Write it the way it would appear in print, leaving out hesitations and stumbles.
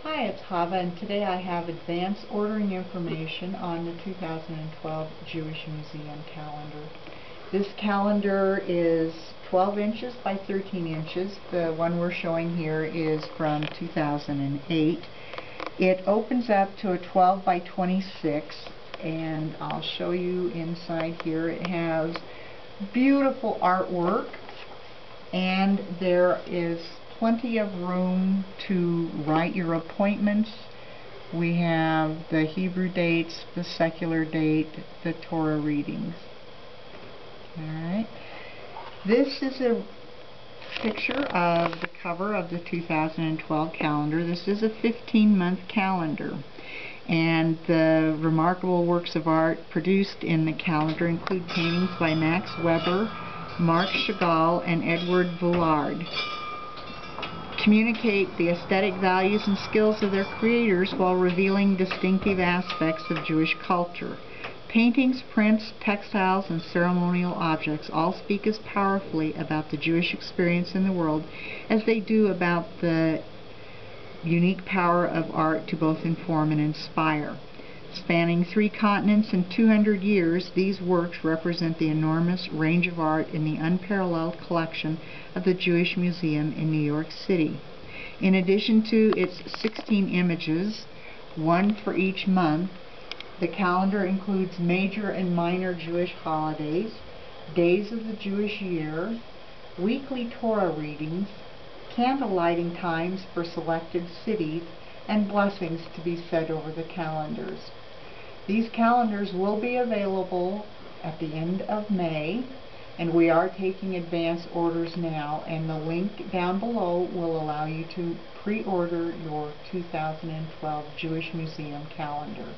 Hi, it's Hava, and today I have advance ordering information on the 2012 Jewish Museum calendar. This calendar is 12 inches by 13 inches. The one we're showing here is from 2008. It opens up to a 12 by 26, and I'll show you inside here. It has beautiful artwork, and there is plenty of room to write your appointments. We have the Hebrew dates, the secular date, the Torah readings. Alright. This is a picture of the cover of the 2012 calendar. This is a 15-month calendar. And the remarkable works of art produced in the calendar include paintings by Max Weber, Marc Chagall, and Edward Villard. Communicate the aesthetic values and skills of their creators while revealing distinctive aspects of Jewish culture. Paintings, prints, textiles, and ceremonial objects all speak as powerfully about the Jewish experience in the world as they do about the unique power of art to both inform and inspire. Spanning 3 continents and 200 years, these works represent the enormous range of art in the unparalleled collection of the Jewish Museum in New York City. In addition to its 16 images, one for each month, the calendar includes major and minor Jewish holidays, days of the Jewish year, weekly Torah readings, candle lighting times for selected cities, and blessings to be said over the calendars. These calendars will be available at the end of May, and we are taking advance orders now, and the link down below will allow you to pre-order your 2012 Jewish Museum calendar.